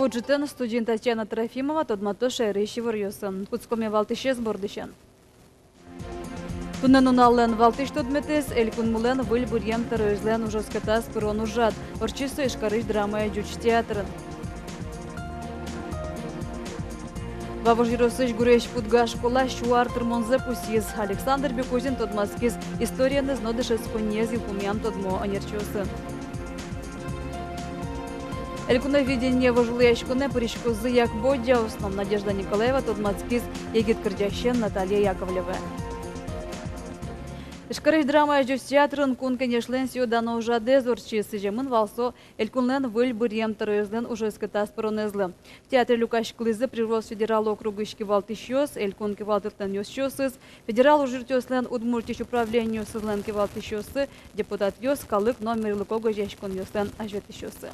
Боджитен студент Татьяна Трофимова тодмато шайрыши варьосын. Куцкоме валтышез бордышен. Тунненулален валтыш тодметес, элькун мулен выль бурьем таройзлен ужоскатас пырон ужат. Орчисо ишкарыш драма джуч театрын. Вавожиросыш гуреш пудга школа шуартыр монзе пусиз. Александр Бекозин тодмаскиз историяны знодышес конез илкумям тодмо анерчосы. Элькуна видение вожулеячкуне поречкозы як бодя, основ Надежда Николаева тодмаскиз егит кырдящен Наталья Яковлева. Ишкарыш драма джуч театрын кун кенешлен сиодано ужаде зорчисы жемын валсо элькунлен выль бурьем таройзлен ужескатас пронезлы. В театре Люкаш Клызы прирос федерал округу ишки валтышёс, элькун кивалтыртен ёсчёсыз, федерал ужиртёслен удмуртич управлению сызлен кивалтышёсы, депутат ёс калык номер лыкого жешкон ёслен ажветышёсы.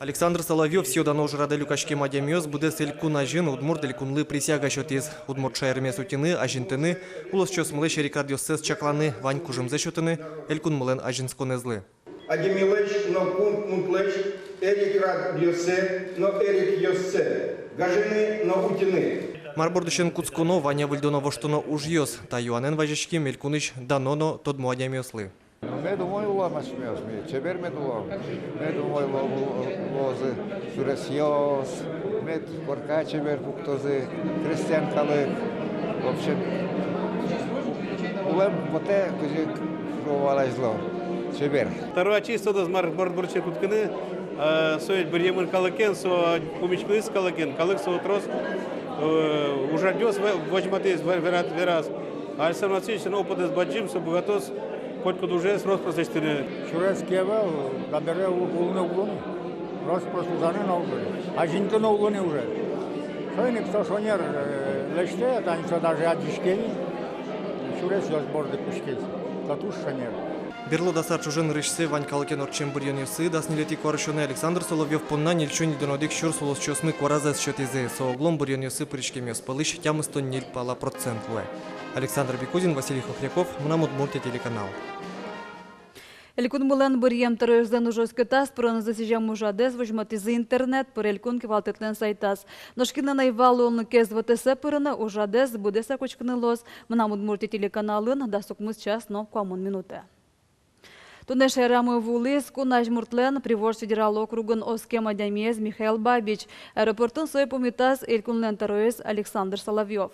Александр Соловьев сиодано ужраде Люкашки мадемёс буде селькун ажин удмурт элькунлы присяга шотиз удмурт шайрме сутины ажинтыны улус чос млеш Рикард Йоссес чакланы вань кужымзе шотыны элькун млен ажинсконезлы. Адемилеш но кун мунтлеш Рикард Йоссе но Эрик Йоссе гажины но утины. Марбордышен куцкуно Ваня Вильдоно воштуно ужьёс та юанен важешки мелькуныш даноно тодмо адемёслы. Me думаю, ламаш мёсми, чебер me думаю. Me думаю, лозы суресьёс, me корка чебер буктозы, крестьян калык. В общем, улем воте кузик провалай зло. Чебер. Второе чисто до мардборче кутканы, соет бурьемын калыкен, со помечкылыс калыкен, калык со трос уже дёс возьматыз верас. Альсамацичен опыт с баджим, со богатос. Хоть уже срос просештыны. Шурецкий был, добре улны улны, рос просузаны на улны, а жинты на улны уже. Шойник сошонер лечте, это они даже одишкели, шурец я сборды пушкели, татуш шонер. Берло дасар чужен рышсы Вань калыкен орчем бурьёнёсы, даснилети корышоны Александр Соловьев понна нильчон донодик щур солос чосны коразас счётизе, сооглом бурьёнёсы причкемёс палыш тямыстон ниль пала процентлы. Александр Бекозин, Василий Хохряков, Мнамудмуртия телеканал. Элькун мулен бурьем таройзлен ужоскатас пырон засижам ужадес вожматизы интернет пыр элькун кивалтетлен сайтас. Ношкина найвалу он кез ВТС пырына ужадес будеса кочкны лос. Мнамудмуртия телеканалын дасукмыз час но коммун минуты. Тунеш айрамы вулыс кунаж муртлен привож федерал округын Оскем Адямез Михаил Бабич. Аэропортын сой помитас элькунлен таройз Александр Соловьев.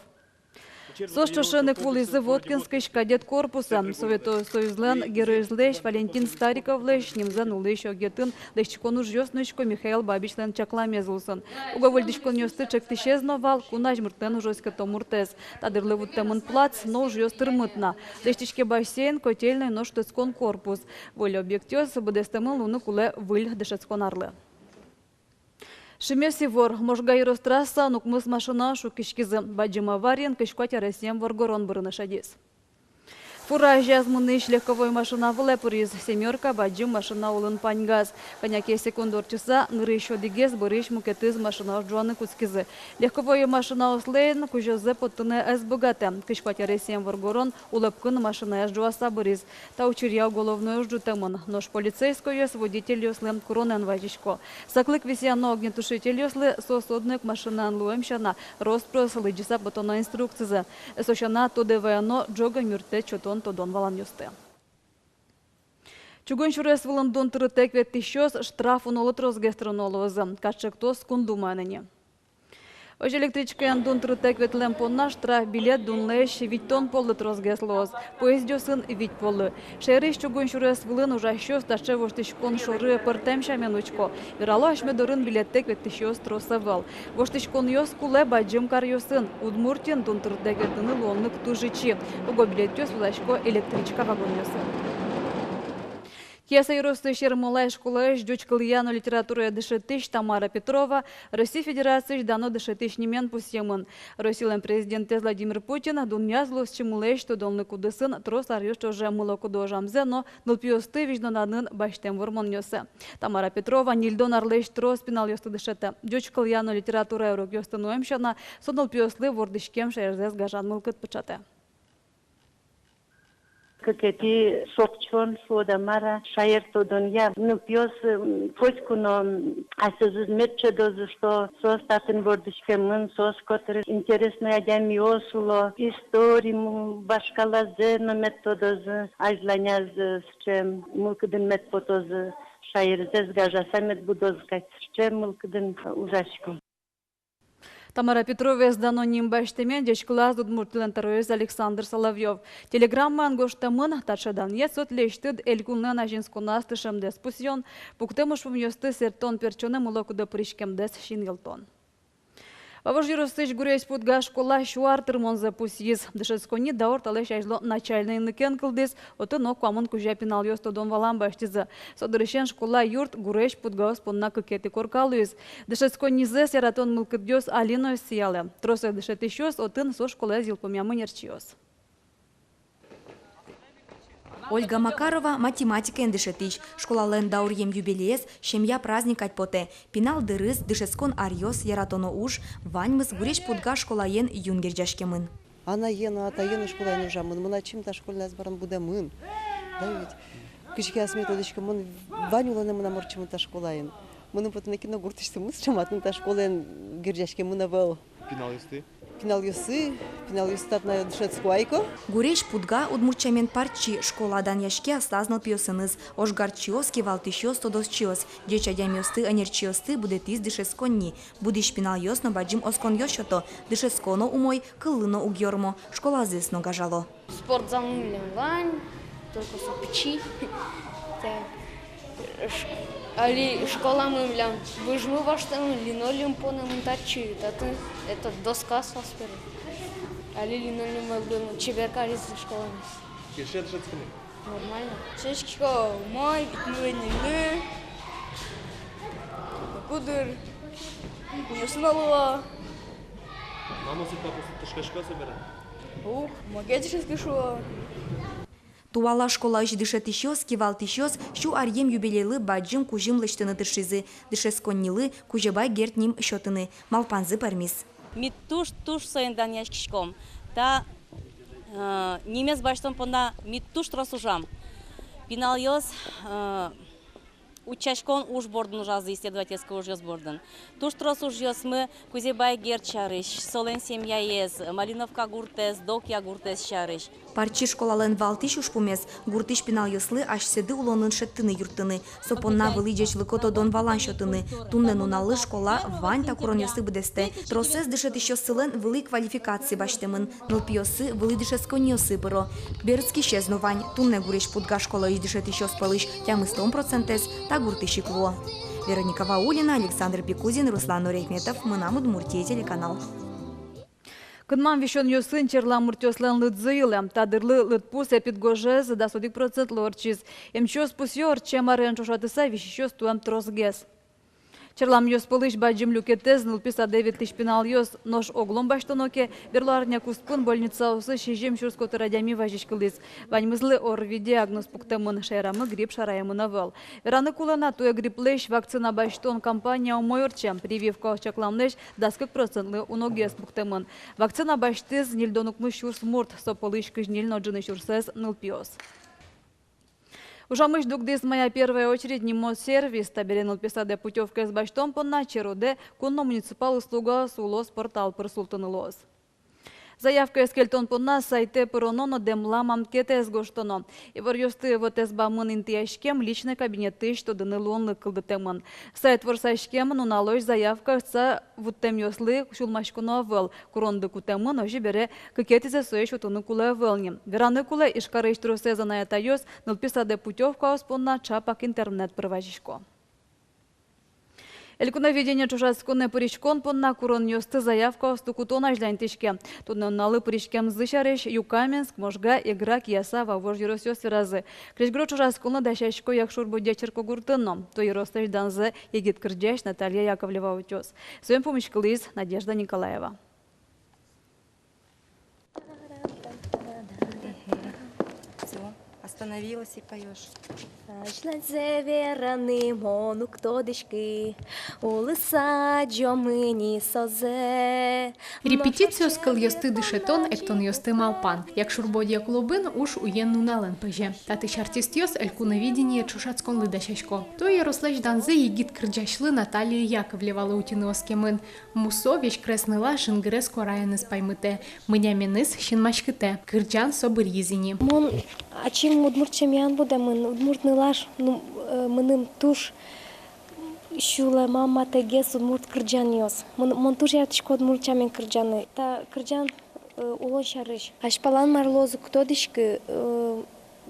Сошчошенек вулысы Воткинской кадет корпуса. Совето союзлен геройзлеш Валентин Стариковлеш немзен улыш огетін лешчикону жёснышко Михаил Бабичлен чакламезулсын. Уговольдичкон ёсты чектишезновал кунаж муртлен ужоська томуртез. Тадырлы вуттемын плац, но жёстыр мытна. Лештичке бассейн, котельный, но штыцкон корпус. Воль объектёс будестемын луны куле выль дышецконарлы. Шемеси вор, можга ирострасса, нукмыс машина шукишкизы. Баджим авариян кышкуатя Россиям воргорон бұрыны шадес. Фура жазмыныш легковой машина вылепуриз. Семерка баджим машина улын паньгаз. Коняке секундор часа ныры еще дигез бұрыш мукетыз машина жуаны куцкизы. Легковой машина услейн кужозе поттыны эс богате. Кышкуатя Россиям воргорон улепкын машина жуаса бұрыз. Та учирья уголовную ждутемон. Нож полицейской ёс водитель ёслы куронен важичко. Саклык висяно огнетушитель ёслы сосоднык машинан луемшана. Роспрос лыджиса бутона инструкцизы. Сошана тодеваяно джога мюрте чотон тодон валан ёсты. Чугун шурес вылындон тыры теквет тишёс штрафун олы трозгестронолозы. Качектос кундуманыне. Ож электричкаян дун тыры теквет лемпонна штраф билет дунлеш виттон полы трозгеслоз. Поезд ёсын вит полы. Шериш чугун шурес вылын ужащёс таше воштышкон шоры пыртемша менучко. Вирало ашмедорын билет теквет тишёс тросавал. Воштышкон ёс куле баджим кар ёсын. Удмуртин дун тыры текветыны лоннык тужичи. Уго билет ёс вылашко электричка вагон ёсын. Кеса юросты шермолай школы ждёчкалыяну литературы дышетыш Тамара Петрова, Россия Федерации ждано дышетыш немен пусемын. Россиялен президент Владимир Путин дуньязлу с чемулей, что долны кудысын трос арьёш тоже мыло кудожамзе, но нылпиосты виждонадын баштем вормон нёсе. Тамара Петрова нильдон арлеш трос пинал ёсты дышете. Ждёчкалыяну литература урок ёсты ноемшана, со нылпиослы вордышкем шерзес гажан мылкыт пычате. как эти сокчон, содамара, шаер тодон я. Ну, пьес почку, но асозмет дозу, что состатен бордышкемын, сос, который интересно ядями осуло, историю, башкалазе, но методозы, ажланяз, с чем мулкаден метпотозы, шаерзе, сгажаса метбудозкать, с чем мулкаден ужашком. Тамара Петрова с даноним баштемен дешклаз удмуртилентароез Александр Соловьев. Телеграмма ангоштамын тачадан есот лештед элькулнен ажинскунас тышем деспусьон, пуктемуш вмьёсты сертон перчоне мулокуда пришкем дес шингелтон. Вавожиростыч гурейс путга школа шуартыр монзе пусьиз. Дышескони даор талеш ажло начальный ныкен кылдес, оты но куамын кужа пинал йостодон валам баштизы. Содырышен школа юрт гурейш путгаос понна кыкети коркалуиз. Дышесконизе сератон мылкыдёс алино сияле. Тросе дышетищос отын со школа зилпомямын ерчиос. Ольга Макарова математика эндешетич. Школален даурьем юбилеес, семья праздник атьпоте. Пинал дырыз, дышескон арьос, яратоно уж, ваньмыз гуреш путга школаен юнгерджашкемын. Ана ена, ата ена школаен ужамын, мына чим-то школьный азбаран буде мын. Да ведь, кычке асметодочка, мын ванюланы мына морчимын-то школаен. Мыным потом кино гуртышты мыс чаматын-то школаен герджашкемына был. Пинал юсты? Пинал юстат на дышецку айко. Гуреш путга удмурчамен парчи школадан яшке осазнал пьосыныз. Ошгарчиос кивалтищос тодосчиос. Дечадямиосты анерчиосты будетиз дышесконни. Будиш пинал йосно баджим оскон йошото. Дышесконо умой, кылыно угьормо. Школа зысно гажало. Спортзал вань, только сопчи. Али школа мы млям, выжму ваш там линолеум по нам тачи, это доска соспер. Али линолеум был чеберка из школы. Нормально. Чешки мой, не кудыр, не снова. Мама с папой тышкашка собирает? Ух, магетишь скишу. Туала школа иш дышетищос, кивалтищос, щу арьем юбилейлы баджим кужим лыштыны дышизы. Дышесконнилы кужебай гертним счетыны. Малпанзы пармис. Митуш соендан яшкишком. Та немец баштон понда митуш тросужам. Пинал йос учашкон уж борден ужазы исследовательского уж борден. Туш трос уж мы кузебай герчарыш, солен семья ез, малиновка гуртес, докья гуртес шарыш. Парчи школален валтиш ушпумес, гуртиш пинал йослы аж седы улонын шеттыны юртыны. Сопонна вылидеч лыкото дон валан шотыны. Туннен уналы школа вань такурон йосы будесте. Тросес дышет еще сылен вылы квалификации баштемын. Нылпиосы вылы дышескон йосы быро. Берцки щезну вань. Тунне гуреш путга школа иш дышет еще спалыш. Тямы 100% та гуртышик во. Вероника Ваулина, Александр Пикузин, Руслан Нурехметов. Мынам Удмуртия, телеканал. Кынман вишон йосын черла муртёслен лыдзыйлы, тадырлы лыдпус эпидгожез да 100% лорчиз. Эмчёс пусёр, чем арен чошатыса вишищёс туэм тросгез. Черлам йос пылыш баджим люкетез, нылписа 9 тысяч пинал йос, нож оглом баштоноке, верларня кускун больница усы шижем шурскоты радями важиш кылыз. Ваньмызлы орви диагноз пуктамын шайрамы грипп шараемы навел. Вераны кулана туя грипплеш вакцина баштон компания умойорчем, прививка очакламнеш да 40% уногес пуктамын. Вакцина баштыз нильдонукмы шурс мурт, сопылыш кыжниль ноджины шурсез нылпиос. Ужамыш дугдыз моя первая очередь нимо сервис, таберенул писаде путевка с баштом понна черуде, кунно муниципал услуга сулос портал просултанылос. Заявка эскельтон понна сайте пырононо демла мамкете сгоштоно. И варьосты вот эсбамын интияшкем личный кабинет тыш, что дынылон лыкылдытемын. Сайт ворсашкем нуналось заявка са вуттем йослы шулмашкуно вел. Куронды кутемын ожи бере кыкетизе соеш утуны куле велнем. Вераны куле ишкарыш трусе занаята йос, нылписаде путевка оспонна чапак интернет проважишко. Элькуноведение чужасконне пыришкон понна курон йосты заявка остукутона жлянтишке. Тунналы пыришкем зышареш Юкаменск, Можга, Играк, Яса, Вавож юросёс разы. Кришгро чужасконна дащашко якшур будячерко гуртынно. То юростыш данзе егит кырджаш Наталья Яковлева утёс. Своим помощкалыз Надежда Николаева. остановилась и поешь. Ажладзе вераним онук тодышки, улыса джомыни созе. Репетицию скал йости дишетон, ектон йости малпан. Як шурбодія клубин уж уєнну нален пеже. Татиш артист йос елькуновідіння чушацкон лидашашко. То Ярослав Данзе їгіт кирджашли Наталії Яковлєва леутіни оскемин. Мусовіч креснила шингерес кораєни спаймите. Минямінис шинмашките. Кирджан собир'їзіні. Мон, а чим удмуртчем ян буде мин? Удмуртнилаш, миним туш шуле мама тегес удмурт кирджан йос. Мон туш ятышко удмуртчамен кирджаны. Та кирджан улон шарыш. Ашпалан марлозу ктодышки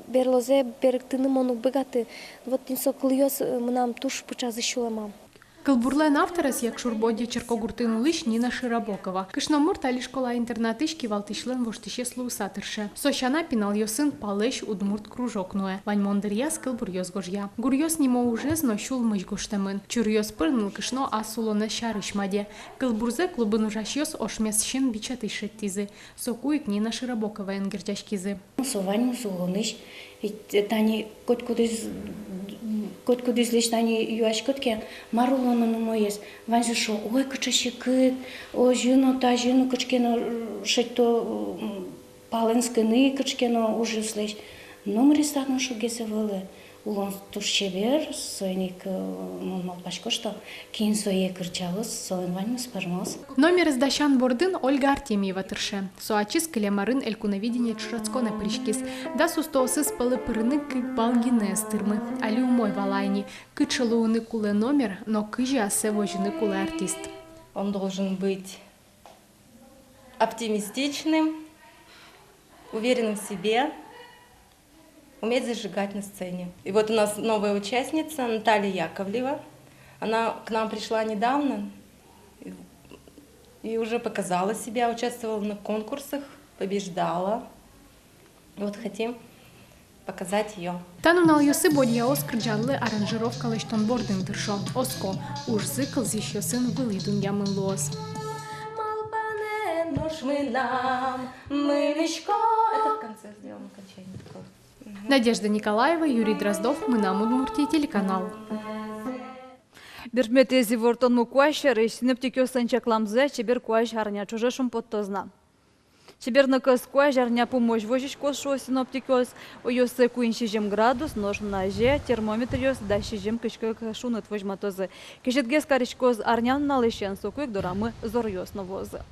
берлозе беректini монук бегаты. Вот инсо кылйос мынам туш пучазы шуле мам. Кылбурлен авторас, як шурбодя черкогуртину лиш Ніна Широбокова. Кишномур талі школа-інтернатишки валтишлен воштище слуусатырше. Сощана пінал йосын палеш удмурт кружок ное. Вань мондырьяс кылбур йозгожья. Гурьос нимо уже знощул мыш гоштемын. Чурьос пырныл кишно асулоне шарышмаде. Кылбурзе клубын ужаш йос ошмес шин бичатый шеттизы. Сокуик Ніна Широбокова енгерджашкизы. Совань мусулыныш. Тани кот-кудыз лишь тани юашкотке марулоно моес. Ванже шо, ой, кычаще кыт, о, жюно та жюно кычкено шетто паленскыны кычкено уже слышь. Номер статно шугесе вылы. Улон тушчебер, сойник малпашко, что кин сое кырчалыс, соен ваньмус пармос. Номер из дащан бордын Ольга Артемьева тырше. Соачис калямарын элькуновидение чурацконе пришкис. Да сустоосыз палы пырыны кык балгине стырмы. Али умой валайни. Кычылуыны куле номер, но кыжи асе вожины куле артист. Он должен быть оптимистичным, уверенным в себе, уметь зажигать на сцене. И вот у нас новая участница Наталья Яковлева. Она к нам пришла недавно и уже показала себя, участвовала на конкурсах, побеждала. И вот хотим показать ее. Танунал йосы бодья оскрджанлы аранжировка лештон бордын дыршо. Оско, уж зыкл зищосын вылидун ямын лоз. Это в конце сделано окончание такое. Надежда Николаева, Юрий Дроздов, мы на Удмуртии, телеканал. Биржметези вортон мукуашеры, синоптикё санчакламзе, чебер куаш арня чужешум подтозна. Чеберныкыз куаш арня помощь вожич кошо синоптикёс, ойосы куиншижем градус, нож на же, термометр ёс, дащижем кышкык шунат вожматозы. Кешетгес каричкоз арнян налышен сокуек дорамы зор ёс навозы.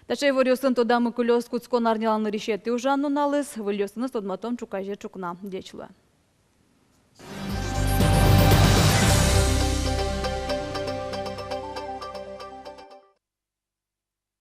Тачай ворёсын тодамы кулёс куцкон арняланы решеты ужанну налыз, вылёсыны стодматом чукаже чукна дечла.